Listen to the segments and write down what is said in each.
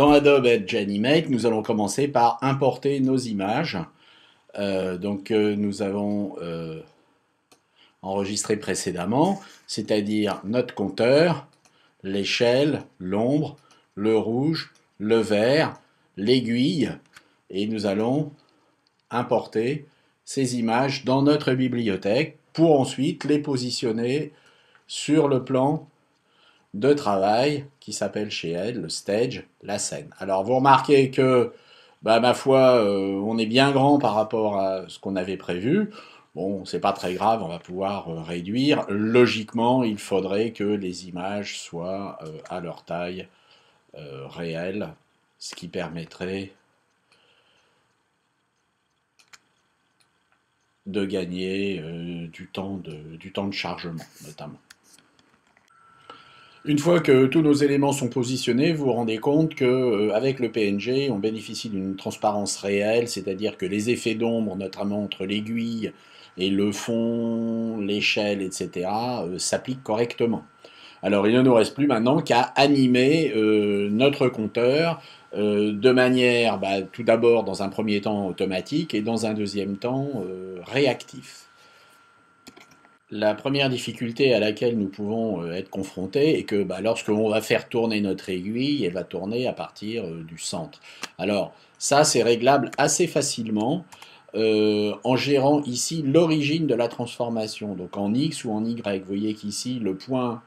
Dans Adobe Edge Animate, nous allons commencer par importer nos images. Nous avons enregistré précédemment, c'est-à-dire notre compteur, l'échelle, l'ombre, le rouge, le vert, l'aiguille, et nous allons importer ces images dans notre bibliothèque pour ensuite les positionner sur le plan de travail qui s'appelle chez elle le stage, la scène. Alors vous remarquez que, ma foi, on est bien grand par rapport à ce qu'on avait prévu. Bon, c'est pas très grave, on va pouvoir réduire. Logiquement, il faudrait que les images soient à leur taille réelle, ce qui permettrait de gagner du temps de chargement, notamment. Une fois que tous nos éléments sont positionnés, vous vous rendez compte qu'avec le PNG, on bénéficie d'une transparence réelle, c'est-à-dire que les effets d'ombre, notamment entre l'aiguille et le fond, l'échelle, etc., s'appliquent correctement. Alors il ne nous reste plus maintenant qu'à animer notre compteur de manière, tout d'abord dans un premier temps automatique et dans un deuxième temps réactif. La première difficulté à laquelle nous pouvons être confrontés est que lorsque l'on va faire tourner notre aiguille, elle va tourner à partir du centre. Alors ça c'est réglable assez facilement en gérant ici l'origine de la transformation. Donc en X ou en Y, vous voyez qu'ici le point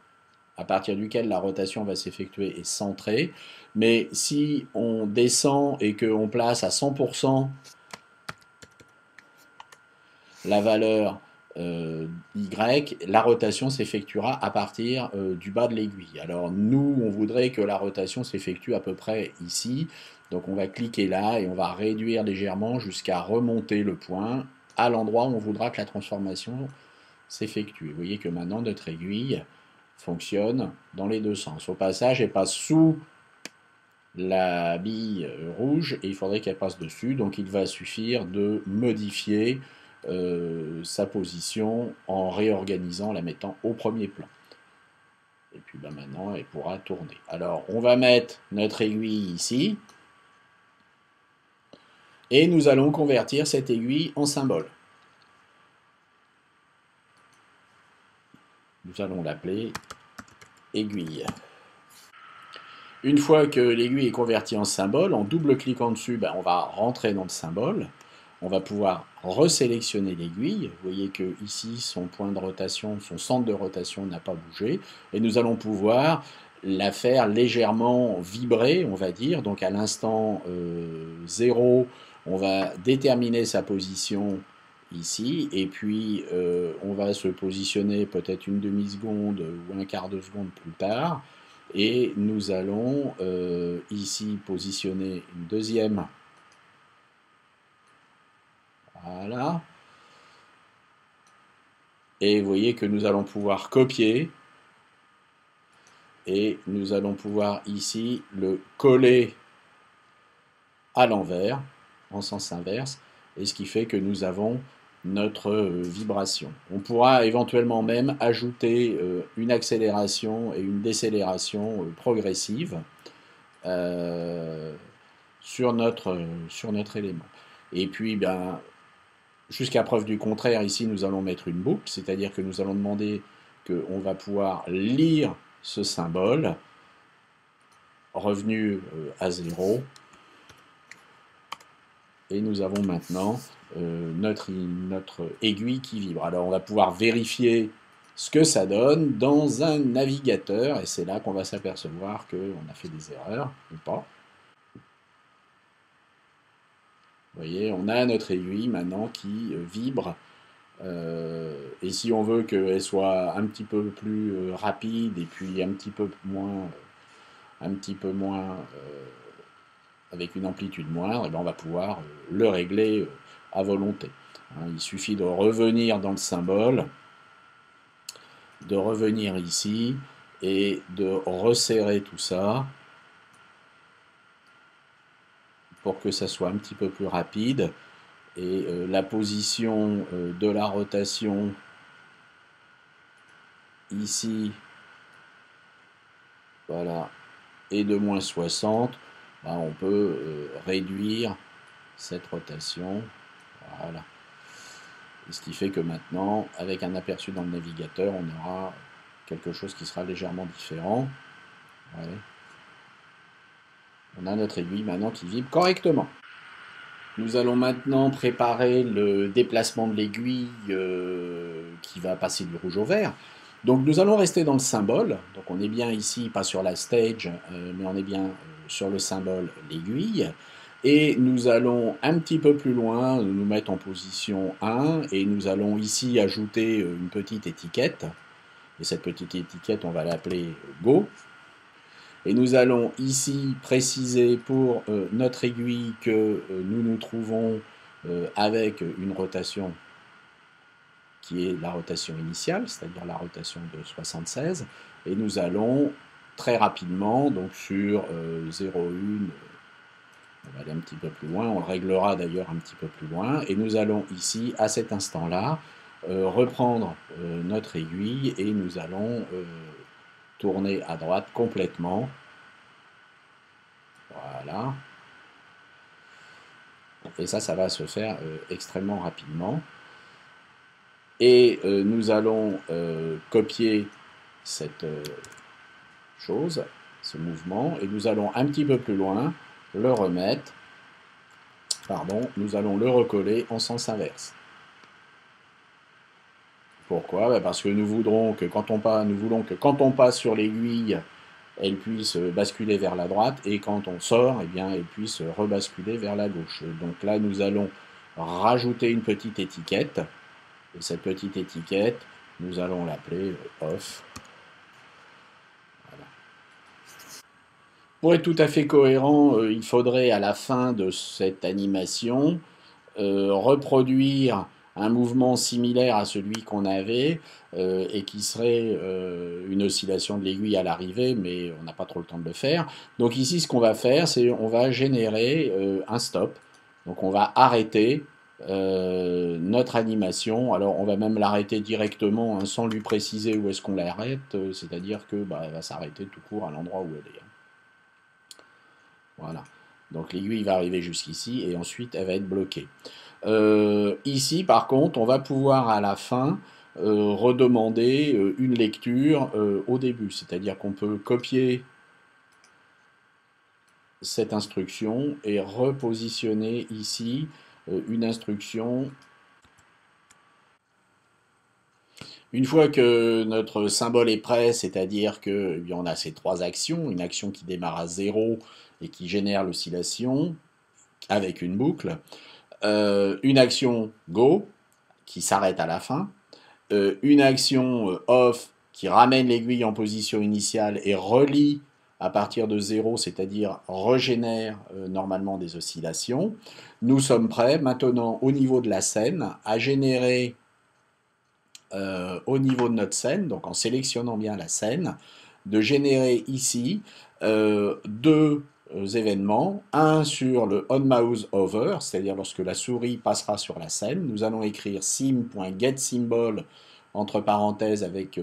à partir duquel la rotation va s'effectuer est centré. Mais si on descend et qu'on place à 100% la valeur Y, la rotation s'effectuera à partir du bas de l'aiguille. Alors nous, on voudrait que la rotation s'effectue à peu près ici. Donc on va cliquer là et on va réduire légèrement jusqu'à remonter le point à l'endroit où on voudra que la transformation s'effectue. Vous voyez que maintenant notre aiguille fonctionne dans les deux sens. Au passage, elle passe sous la bille rouge et il faudrait qu'elle passe dessus. Donc il va suffire de modifier sa position en réorganisant, la mettant au premier plan. Et puis maintenant, elle pourra tourner. Alors, on va mettre notre aiguille ici. Et nous allons convertir cette aiguille en symbole. Nous allons l'appeler aiguille. Une fois que l'aiguille est convertie en symbole, en double-cliquant dessus, on va rentrer dans le symbole. On va pouvoir resélectionner l'aiguille. Vous voyez que ici, son point de rotation, son centre de rotation n'a pas bougé. Et nous allons pouvoir la faire légèrement vibrer, on va dire. Donc à l'instant 0, on va déterminer sa position ici. Et puis on va se positionner peut-être une demi-seconde ou un quart de seconde plus tard. Et nous allons ici positionner une deuxième. Voilà. Et vous voyez que nous allons pouvoir copier. Et nous allons pouvoir ici le coller à l'envers, en sens inverse. Et ce qui fait que nous avons notre vibration. On pourra éventuellement même ajouter une accélération et une décélération progressive sur notre élément. Et puis, jusqu'à preuve du contraire, ici, nous allons mettre une boucle, c'est-à-dire que nous allons demander qu'on va pouvoir lire ce symbole, revenu à 0, et nous avons maintenant notre aiguille qui vibre. Alors, on va pouvoir vérifier ce que ça donne dans un navigateur, et c'est là qu'on va s'apercevoir qu'on a fait des erreurs, ou pas. Vous voyez, on a notre aiguille maintenant qui vibre. Et si on veut qu'elle soit un petit peu plus rapide et puis un petit peu moins avec une amplitude moindre, on va pouvoir le régler à volonté. Il suffit de revenir dans le symbole, de revenir ici et de resserrer tout ça pour que ça soit un petit peu plus rapide. Et la position de la rotation ici, voilà, est de moins 60. Là, on peut réduire cette rotation. Voilà. Et ce qui fait que maintenant, avec un aperçu dans le navigateur, on aura quelque chose qui sera légèrement différent. Ouais. On a notre aiguille maintenant qui vibre correctement. Nous allons maintenant préparer le déplacement de l'aiguille qui va passer du rouge au vert. Donc nous allons rester dans le symbole. Donc on est bien ici, pas sur la stage, mais on est bien sur le symbole l'aiguille. Et nous allons un petit peu plus loin, nous mettre en position 1, et nous allons ici ajouter une petite étiquette. Et cette petite étiquette, on va l'appeler Go. Et nous allons ici préciser pour notre aiguille que nous nous trouvons avec une rotation qui est la rotation initiale, c'est-à-dire la rotation de 76. Et nous allons très rapidement, donc sur 0,1, on va aller un petit peu plus loin, on le réglera d'ailleurs un petit peu plus loin, et nous allons ici, à cet instant-là, reprendre notre aiguille et nous allons tourner à droite complètement. Voilà. Et ça va se faire extrêmement rapidement. Et nous allons copier cette chose, ce mouvement, et nous allons un petit peu plus loin le remettre, nous allons le recoller en sens inverse. Pourquoi? Parce que nous voulons que quand on passe sur l'aiguille, elle puisse basculer vers la droite, et quand on sort, eh bien, elle puisse rebasculer vers la gauche. Donc là, nous allons rajouter une petite étiquette, et cette petite étiquette, nous allons l'appeler off. Voilà. Pour être tout à fait cohérent, il faudrait à la fin de cette animation reproduire un mouvement similaire à celui qu'on avait et qui serait une oscillation de l'aiguille à l'arrivée, mais on n'a pas trop le temps de le faire. Donc ici, ce qu'on va faire, c'est on va générer un stop. Donc on va arrêter notre animation. Alors on va même l'arrêter directement hein, sans lui préciser où est-ce qu'on l'arrête, c'est-à-dire que elle va s'arrêter tout court à l'endroit où elle est. Voilà. Donc l'aiguille va arriver jusqu'ici et ensuite elle va être bloquée. Ici, par contre, on va pouvoir à la fin redemander une lecture au début. C'est-à-dire qu'on peut copier cette instruction et repositionner ici une instruction. Une fois que notre symbole est prêt, c'est-à-dire qu'on a ces trois actions, une action qui démarre à 0 et qui génère l'oscillation avec une boucle, une action Go qui s'arrête à la fin, une action off qui ramène l'aiguille en position initiale et relie à partir de 0, c'est-à-dire régénère normalement des oscillations. Nous sommes prêts maintenant au niveau de la scène à générer au niveau de notre scène, donc en sélectionnant bien la scène, de générer ici deux événements, un sur le onMouseOver, c'est-à-dire lorsque la souris passera sur la scène, nous allons écrire sim.getSymbol entre parenthèses avec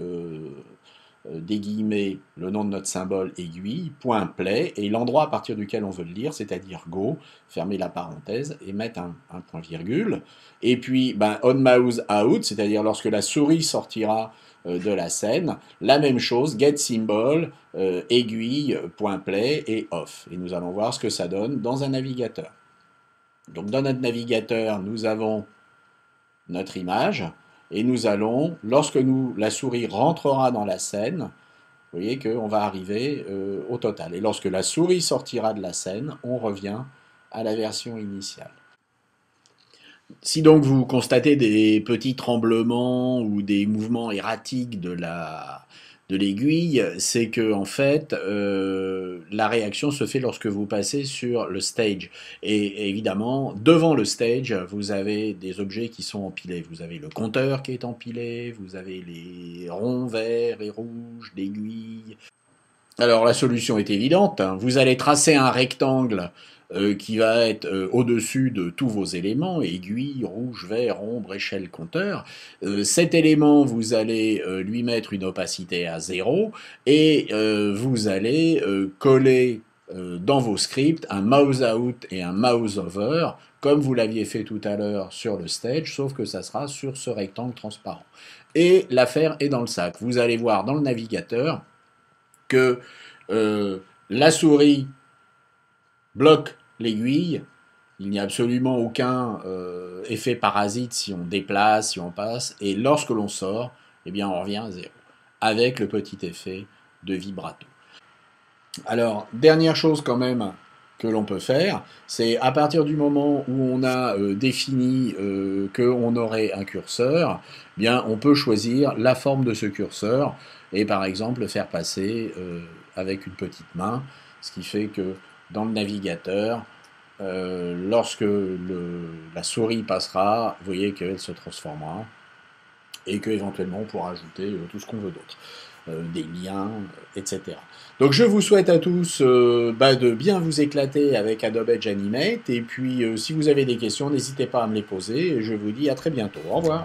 des guillemets le nom de notre symbole aiguille, point play, et l'endroit à partir duquel on veut le lire, c'est-à-dire go, fermer la parenthèse et mettre un point virgule. Et puis onMouseOut, c'est-à-dire lorsque la souris sortira de la scène, la même chose, getSymbol, aiguille, point play et off. Et nous allons voir ce que ça donne dans un navigateur. Donc dans notre navigateur, nous avons notre image, et nous allons, lorsque la souris rentrera dans la scène, vous voyez qu'on va arriver au total. Et lorsque la souris sortira de la scène, on revient à la version initiale. Si donc vous constatez des petits tremblements ou des mouvements erratiques de l'aiguille, c'est que en fait la réaction se fait lorsque vous passez sur le stage. Et évidemment, devant le stage, vous avez des objets qui sont empilés. Vous avez le compteur qui est empilé, vous avez les ronds verts et rouges d'aiguilles. Alors la solution est évidente, hein. Vous allez tracer un rectangle qui va être au-dessus de tous vos éléments, aiguille, rouge, vert, ombre, échelle, compteur. Cet élément, vous allez lui mettre une opacité à 0 et vous allez coller dans vos scripts un mouse out et un mouse over, comme vous l'aviez fait tout à l'heure sur le stage, sauf que ça sera sur ce rectangle transparent. Et l'affaire est dans le sac. Vous allez voir dans le navigateur que la souris bloque l'aiguille. Il n'y a absolument aucun effet parasite si on déplace, si on passe. Et lorsque l'on sort, eh bien on revient à zéro, avec le petit effet de vibrato. Alors, dernière chose quand même que l'on peut faire, c'est à partir du moment où on a défini qu'on aurait un curseur, eh bien on peut choisir la forme de ce curseur et par exemple le faire passer avec une petite main, ce qui fait que dans le navigateur, lorsque la souris passera, vous voyez qu'elle se transformera et qu'éventuellement on pourra ajouter tout ce qu'on veut d'autre. Des liens, etc. Donc je vous souhaite à tous de bien vous éclater avec Adobe Edge Animate, et puis si vous avez des questions, n'hésitez pas à me les poser, et je vous dis à très bientôt. Au revoir.